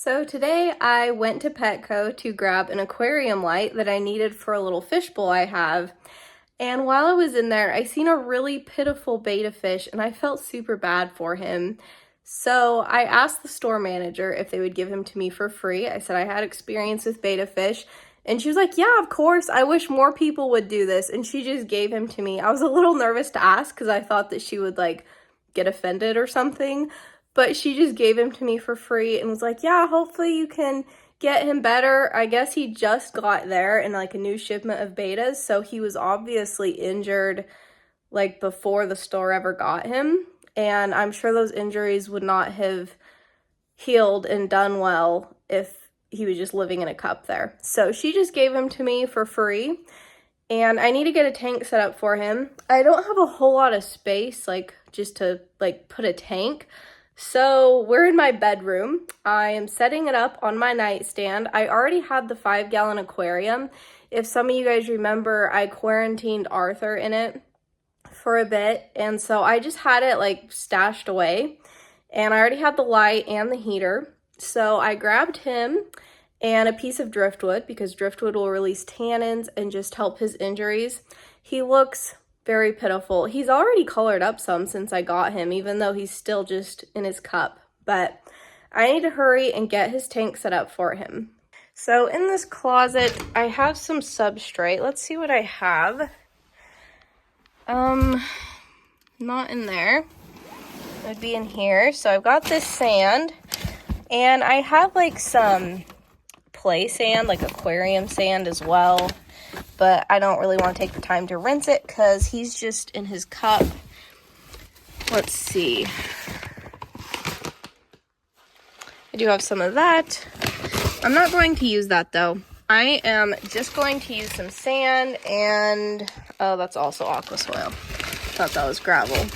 So today I went to Petco to grab an aquarium light that I needed for a little fish bowl I have. And while I was in there, I seen a really pitiful betta fish and I felt super bad for him. So I asked the store manager if they would give him to me for free. I said I had experience with betta fish. And she was like, yeah, of course. I wish more people would do this. And she just gave him to me. I was a little nervous to ask because I thought that she would get offended or something. But she just gave him to me for free and was like, yeah, hopefully you can get him better. I guess he just got there in a new shipment of bettas, so he was obviously injured before the store ever got him. And I'm sure those injuries would not have healed and done well if he was just living in a cup there. So she just gave him to me for free. And I need to get a tank set up for him. I don't have a whole lot of space, just to put a tank. So we're in my bedroom. I am setting it up on my nightstand. I already had the 5-gallon aquarium. If some of you guys remember, I quarantined Arthur in it for a bit. And so I just had it stashed away. And I already had the light and the heater. So I grabbed him and a piece of driftwood because driftwood will release tannins and just help his injuries. He looks very pitiful. He's already colored up some since I got him, even though he's still just in his cup. But I need to hurry and get his tank set up for him. So in this closet, I have some substrate. Let's see what I have. Not in there. It would be in here. So I've got this sand, and I have some play sand, aquarium sand as well. But I don't really want to take the time to rinse it because he's just in his cup. Let's see. I do have some of that. I'm not going to use that though. I am just going to use some sand and, oh, that's also aqua soil. Thought that was gravel.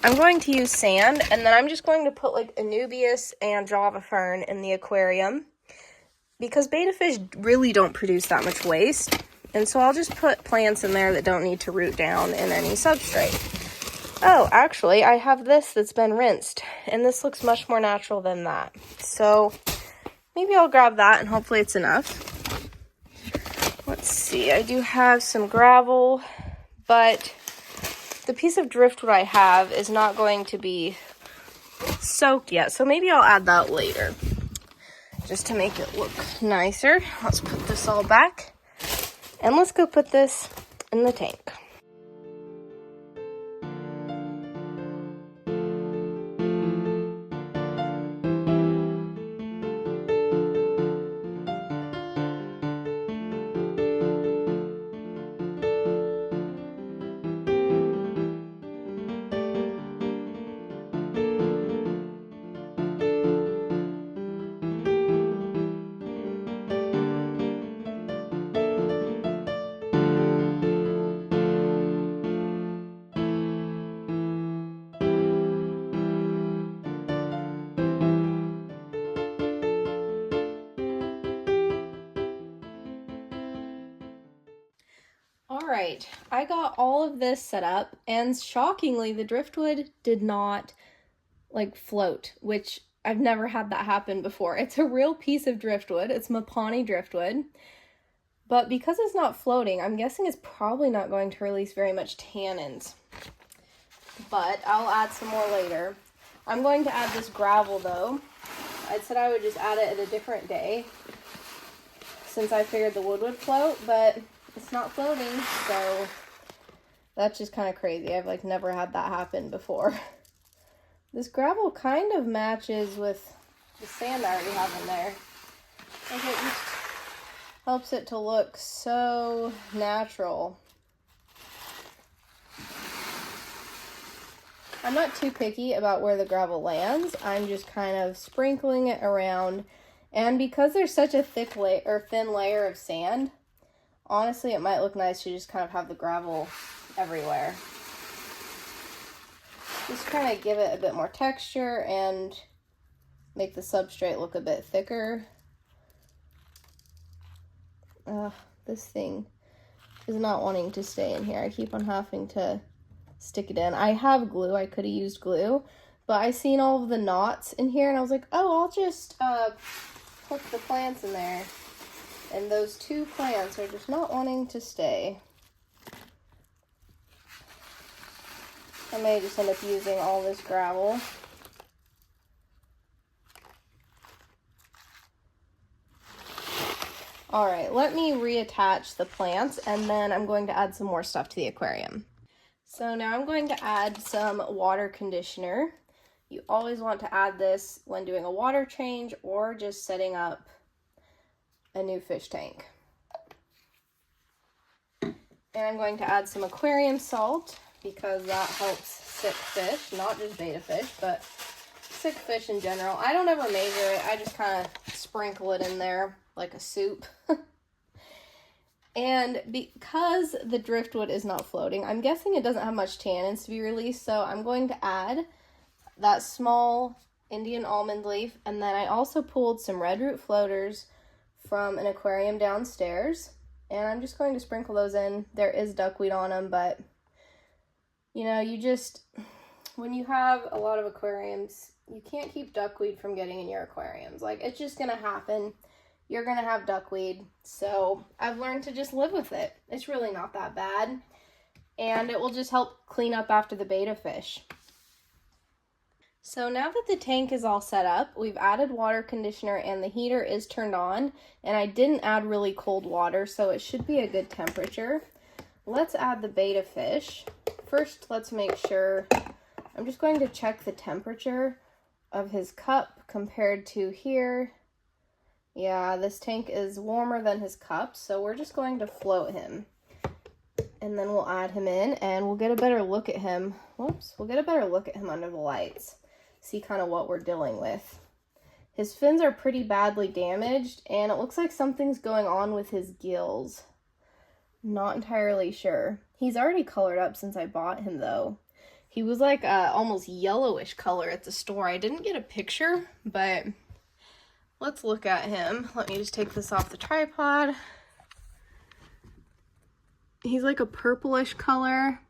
I'm going to use sand, and then I'm just going to put Anubias and Java fern in the aquarium because betta fish really don't produce that much waste. And so I'll just put plants in there that don't need to root down in any substrate. Oh, actually, I have this that's been rinsed, and this looks much more natural than that. So maybe I'll grab that, and hopefully it's enough. Let's see, I do have some gravel, but the piece of driftwood I have is not going to be soaked yet, so maybe I'll add that later, just to make it look nicer. Let's put this all back. And let's go put this in the tank. Alright, I got all of this set up, and shockingly, the driftwood did not, float, which I've never had that happen before. It's a real piece of driftwood. It's Mapani driftwood, but because it's not floating, I'm guessing it's probably not going to release very much tannins, but I'll add some more later. I'm going to add this gravel, though. I said I would just add it at a different day, since I figured the wood would float, but it's not floating, so that's just kind of crazy. I've never had that happen before. This gravel kind of matches with the sand I already have in there. It just helps it to look so natural. I'm not too picky about where the gravel lands. I'm just kind of sprinkling it around, and because there's such a thick thin layer of sand, honestly, it might look nice to just kind of have the gravel everywhere. Just kind of give it a bit more texture and make the substrate look a bit thicker. This thing is not wanting to stay in here. I keep on having to stick it in. I have glue. I could have used glue, but I seen all of the knots in here and I was like, oh, I'll just put the plants in there. And those 2 plants are just not wanting to stay. I may just end up using all this gravel. All right, let me reattach the plants and then I'm going to add some more stuff to the aquarium. So now I'm going to add some water conditioner. You always want to add this when doing a water change or just setting up a new fish tank. And I'm going to add some aquarium salt because that helps sick fish, not just betta fish, but sick fish in general. I don't ever measure it, I just kind of sprinkle it in there like a soup. And because the driftwood is not floating, I'm guessing it doesn't have much tannins to be released, so I'm going to add that small Indian almond leaf, and then I also pulled some red root floaters from an aquarium downstairs, and I'm just going to sprinkle those in. There is duckweed on them, but you know, when you have a lot of aquariums, you can't keep duckweed from getting in your aquariums. Like, it's just gonna happen. You're gonna have duckweed, so I've learned to just live with it. It's really not that bad, and it will just help clean up after the betta fish. So now that the tank is all set up, we've added water conditioner and the heater is turned on, and I didn't add really cold water, so it should be a good temperature. Let's add the betta fish. First, let's make sure, I'm just going to check the temperature of his cup compared to here. Yeah, this tank is warmer than his cup, so we're just going to float him. And then we'll add him in and we'll get a better look at him. Whoops, we'll get a better look at him under the lights. See kind of what we're dealing with. His fins are pretty badly damaged and it looks like something's going on with his gills. Not entirely sure. He's already colored up since I bought him though. He was like almost yellowish color at the store. I didn't get a picture, but let's look at him. Let me just take this off the tripod. He's like a purplish color.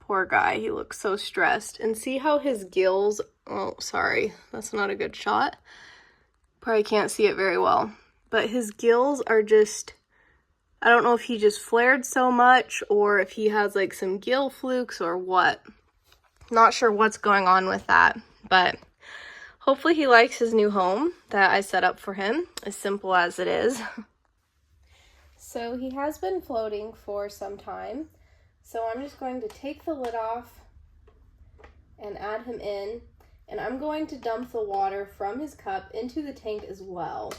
Poor guy, he looks so stressed. And see how his gills, oh, sorry, that's not a good shot. Probably can't see it very well. But his gills are just, I don't know if he just flared so much or if he has like some gill flukes or what. Not sure what's going on with that, but hopefully he likes his new home that I set up for him, as simple as it is. So he has been floating for some time. So I'm just going to take the lid off and add him in. And I'm going to dump the water from his cup into the tank as well.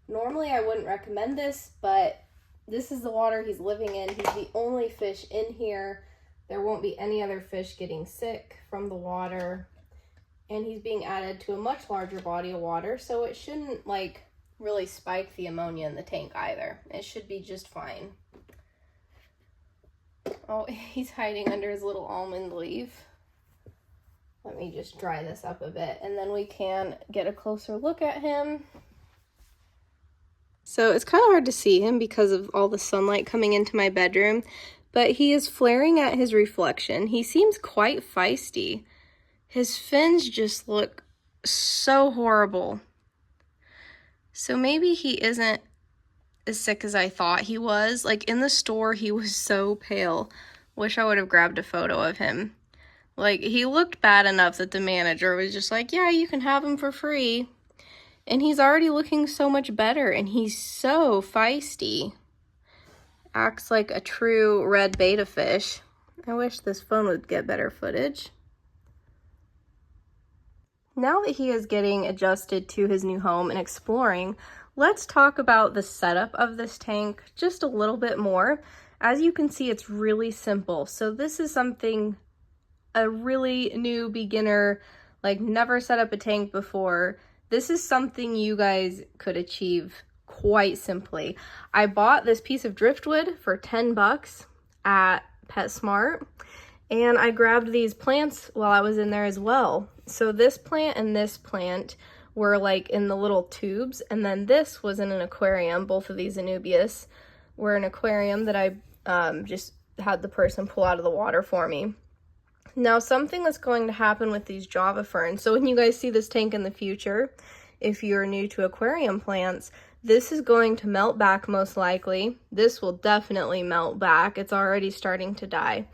Normally I wouldn't recommend this, but this is the water he's living in. He's the only fish in here. There won't be any other fish getting sick from the water. And he's being added to a much larger body of water, so it shouldn't like really spike the ammonia in the tank either. It should be just fine. Oh, he's hiding under his little almond leaf. Let me just dry this up a bit and then we can get a closer look at him. So it's kind of hard to see him because of all the sunlight coming into my bedroom, but he is flaring at his reflection. He seems quite feisty. His fins just look so horrible. So maybe he isn't as sick as I thought he was. Like in the store, he was so pale. Wish I would have grabbed a photo of him. Like he looked bad enough that the manager was just like, yeah, you can have him for free. And he's already looking so much better and he's so feisty. Acts like a true red betta fish. I wish this phone would get better footage. Now that he is getting adjusted to his new home and exploring, let's talk about the setup of this tank just a little bit more. As you can see, it's really simple. So this is something a really new beginner, like never set up a tank before. This is something you guys could achieve quite simply. I bought this piece of driftwood for 10 bucks at PetSmart. And I grabbed these plants while I was in there as well. So this plant and this plant were like in the little tubes. And then this was in an aquarium. Both of these Anubias were an aquarium that I just had the person pull out of the water for me. Now, something that's going to happen with these Java ferns, so when you guys see this tank in the future, if you're new to aquarium plants, this is going to melt back most likely. This will definitely melt back. It's already starting to die.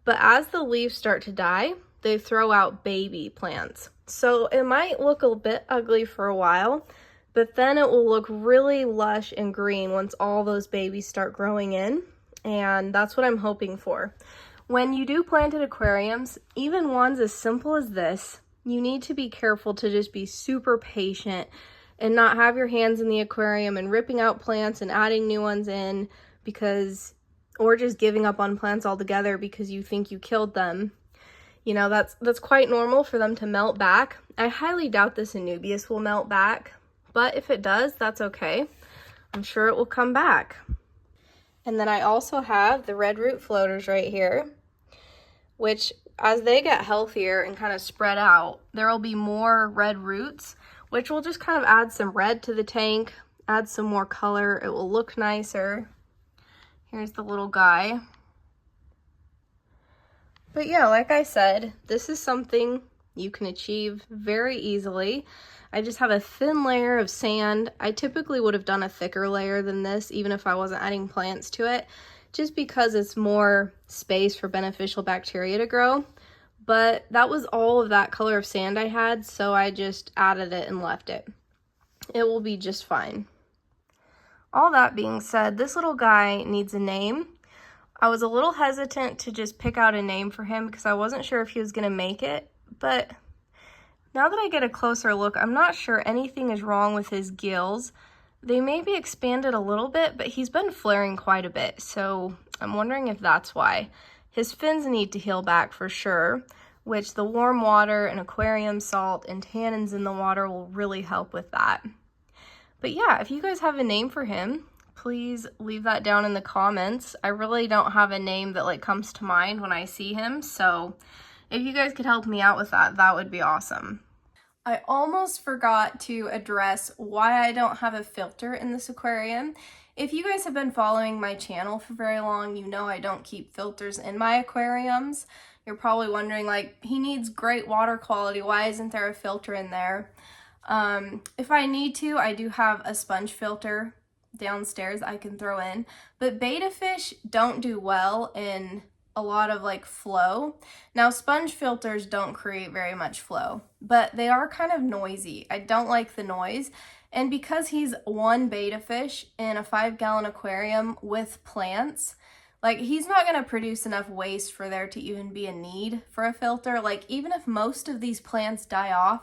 But as the leaves start to die, they throw out baby plants. So it might look a bit ugly for a while, but then it will look really lush and green once all those babies start growing in, and that's what I'm hoping for. When you do planted aquariums, even ones as simple as this, you need to be careful to just be super patient and not have your hands in the aquarium and ripping out plants and adding new ones in or just giving up on plants altogether because you think you killed them. You know, that's quite normal for them to melt back. I highly doubt this Anubias will melt back, but if it does, that's okay. I'm sure it will come back. And then I also have the red root floaters right here, which as they get healthier and kind of spread out, there will be more red roots, which will just kind of add some red to the tank, add some more color. It will look nicer. Here's the little guy. But yeah, like I said, this is something you can achieve very easily. I just have a thin layer of sand. I typically would have done a thicker layer than this, even if I wasn't adding plants to it, just because it's more space for beneficial bacteria to grow. But that was all of that color of sand I had, so I just added it and left it. It will be just fine. All that being said, this little guy needs a name. I was a little hesitant to just pick out a name for him because I wasn't sure if he was going to make it, but now that I get a closer look, I'm not sure anything is wrong with his gills. They may be expanded a little bit, but he's been flaring quite a bit, so I'm wondering if that's why. His fins need to heal back for sure, which the warm water and aquarium salt and tannins in the water will really help with that. But yeah, if you guys have a name for him, please leave that down in the comments. I really don't have a name that comes to mind when I see him, so if you guys could help me out with that, that would be awesome. I almost forgot to address why I don't have a filter in this aquarium. If you guys have been following my channel for very long, you know I don't keep filters in my aquariums. You're probably wondering, he needs great water quality, why isn't there a filter in there? If I need to, I do have a sponge filter downstairs I can throw in, but betta fish don't do well in a lot of flow. Now, sponge filters don't create very much flow, but they are kind of noisy. I don't like the noise, and because he's one betta fish in a 5-gallon aquarium with plants, he's not going to produce enough waste for there to even be a need for a filter. Even if most of these plants die off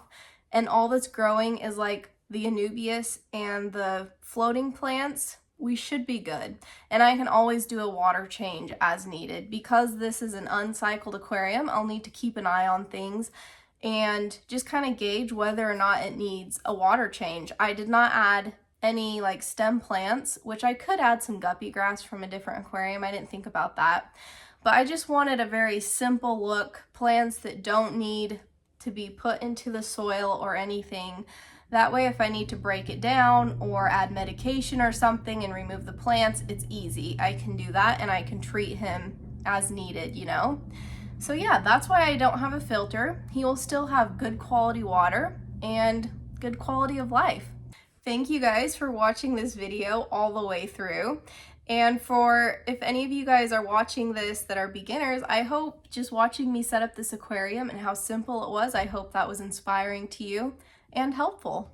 and all that's growing is the Anubias and the floating plants, we should be good. And I can always do a water change as needed. Because this is an uncycled aquarium, I'll need to keep an eye on things and just kind of gauge whether or not it needs a water change. I did not add any stem plants, which I could add some guppy grass from a different aquarium. I didn't think about that. But I just wanted a very simple look, plants that don't need to be put into the soil or anything. That way, if I need to break it down or add medication or something and remove the plants, it's easy. I can do that and I can treat him as needed, you know? So yeah, that's why I don't have a filter. He will still have good quality water and good quality of life. Thank you guys for watching this video all the way through. And if any of you guys are watching this that are beginners, I hope just watching me set up this aquarium and how simple it was, I hope that was inspiring to you and helpful.